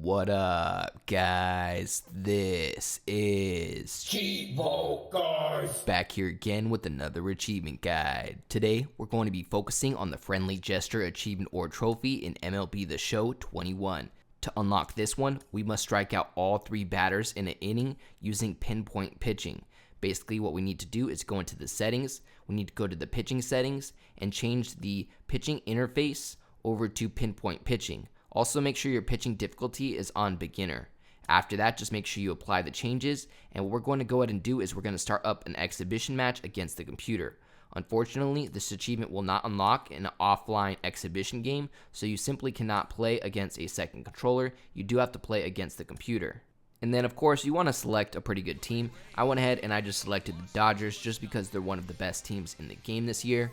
What up, guys? This is Cheevo, guys. back here again with another achievement guide. Today, we're going to be focusing on the Friendly Gesture Achievement or Trophy in MLB The Show 21. To unlock this one, we must strike out all 3 batters in an inning using pinpoint pitching. Basically, what we need to do is go into the settings. We need to go to the pitching settings and change the pitching interface over to pinpoint pitching. Also, make sure your pitching difficulty is on beginner. After that, just make sure you apply the changes, and what we're going to go ahead and do is we're going to start up an exhibition match against the computer. Unfortunately, this achievement will not unlock in an offline exhibition game, so you simply cannot play against a second controller. You do have to play against the computer. And then, of course, you want to select a pretty good team. I went ahead and I just selected the Dodgers just because they're one of the best teams in the game this year.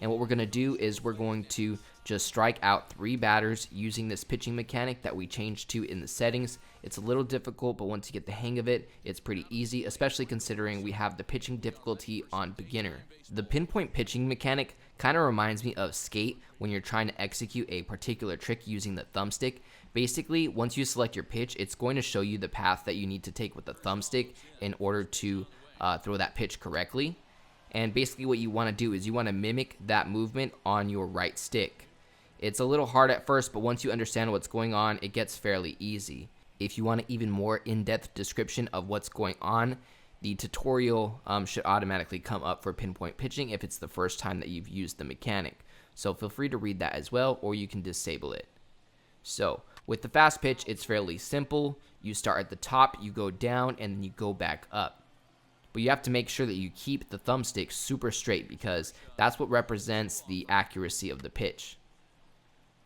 And what we're going to do is we're going to just strike out 3 batters using this pitching mechanic that we changed to in the settings. It's a little difficult, but once you get the hang of it, it's pretty easy, especially considering we have the pitching difficulty on beginner. The pinpoint pitching mechanic kind of reminds me of Skate when you're trying to execute a particular trick using the thumbstick. Basically, once you select your pitch, it's going to show you the path that you need to take with the thumbstick in order to throw that pitch correctly. And basically what you want to do is you want to mimic that movement on your right stick. It's a little hard at first, but once you understand what's going on, it gets fairly easy. If you want an even more in-depth description of what's going on, the tutorial should automatically come up for pinpoint pitching if it's the first time that you've used the mechanic. So feel free to read that as well, or you can disable it. So with the fast pitch, it's fairly simple. You start at the top, you go down, and then you go back up. But you have to make sure that you keep the thumbstick super straight because that's what represents the accuracy of the pitch.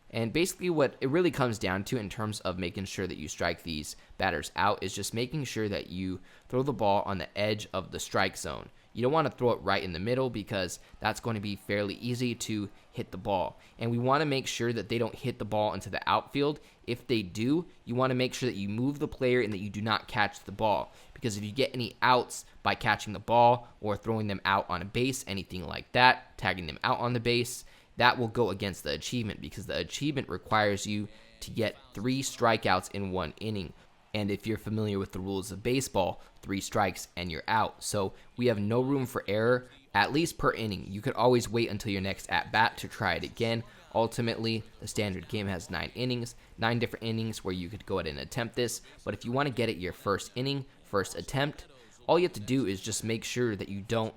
And basically what it really comes down to in terms of making sure that you strike these batters out is just making sure that you throw the ball on the edge of the strike zone. You don't want to throw it right in the middle because that's going to be fairly easy to hit the ball. And we want to make sure that they don't hit the ball into the outfield. If they do, you want to make sure that you move the player and that you do not catch the ball. Because if you get any outs by catching the ball or throwing them out on a base, anything like that, tagging them out on the base, that will go against the achievement because the achievement requires you to get 3 strikeouts in 1 inning. And if you're familiar with the rules of baseball, 3 strikes and you're out. So we have no room for error, at least per inning. You could always wait until your next at-bat to try it again. Ultimately, the standard game has 9 innings, 9 different innings where you could go ahead and attempt this. But if you want to get it your first inning, first attempt, all you have to do is just make sure that you don't,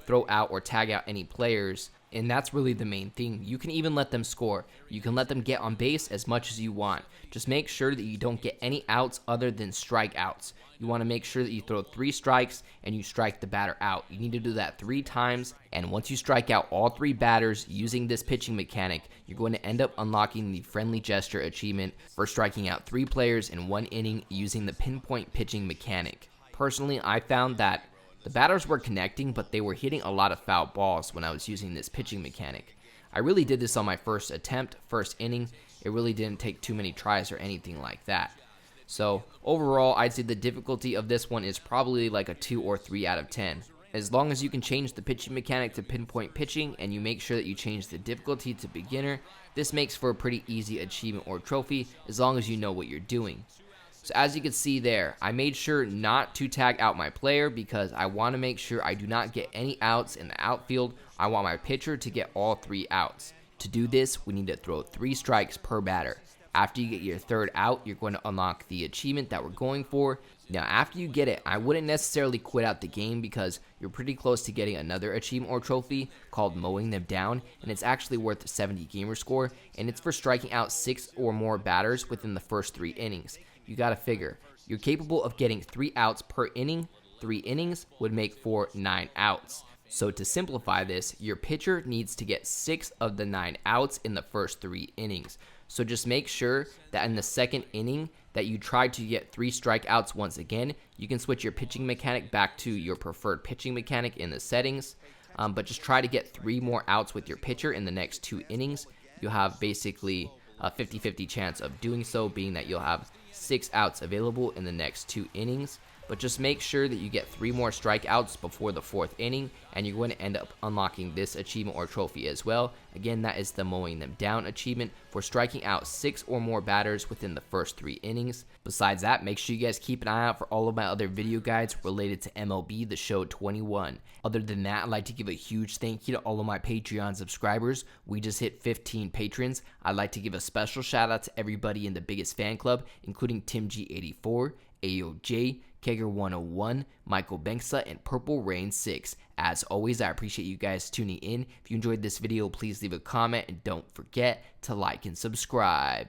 throw out or tag out any players. And that's really the main thing. You can even let them score. You can let them get on base as much as you want. Just make sure that you don't get any outs other than strikeouts. You want to make sure that you throw 3 strikes and you strike the batter out. You need to do that 3 times. And once you strike out all 3 batters using this pitching mechanic, you're going to end up unlocking the Friendly Gesture achievement for striking out 3 players in 1 inning using the pinpoint pitching mechanic. Personally, I found that the batters were connecting, but they were hitting a lot of foul balls when I was using this pitching mechanic. I really did this on my first attempt, first inning. It really didn't take too many tries or anything like that. So overall, I'd say the difficulty of this one is probably like a 2 or 3 out of 10. As long as you can change the pitching mechanic to pinpoint pitching and you make sure that you change the difficulty to beginner, this makes for a pretty easy achievement or trophy as long as you know what you're doing. So as you can see there, I made sure not to tag out my player because I want to make sure I do not get any outs in the outfield. I want my pitcher to get all 3 outs. To do this, we need to throw 3 strikes per batter. After you get your 3rd out, you're going to unlock the achievement that we're going for. Now, after you get it, I wouldn't necessarily quit out the game because you're pretty close to getting another achievement or trophy called Mowing Them Down, and it's actually worth 70 gamer score, and it's for striking out 6 or more batters within the first 3 innings. You gotta figure, you're capable of getting 3 outs per inning. 3 innings would make for 9 outs. So to simplify this, your pitcher needs to get 6 of the 9 outs in the first 3 innings. So just make sure that in the 2nd inning that you try to get 3 strikeouts once again. You can switch your pitching mechanic back to your preferred pitching mechanic in the settings. But just try to get 3 more outs with your pitcher in the next 2 innings. You'll have basically a 50-50 chance of doing so, being that you'll have 6 outs available in the next 2 innings. but just make sure that you get 3 more strikeouts before the 4th inning, and you're going to end up unlocking this achievement or trophy as well. Again, that is the mowing them down achievement for striking out 6 or more batters within the first 3 innings. Besides that, make sure you guys keep an eye out for all of my other video guides related to MLB The Show 21. Other than that, I'd like to give a huge thank you to all of my Patreon subscribers. We just hit 15 patrons. I'd like to give a special shout out to everybody in the biggest fan club, including Tim G84, AOJ, Kegger101, Michael Banksa, and Purple Rain 6. As always, I appreciate you guys tuning in. If you enjoyed this video, please leave a comment and don't forget to like and subscribe.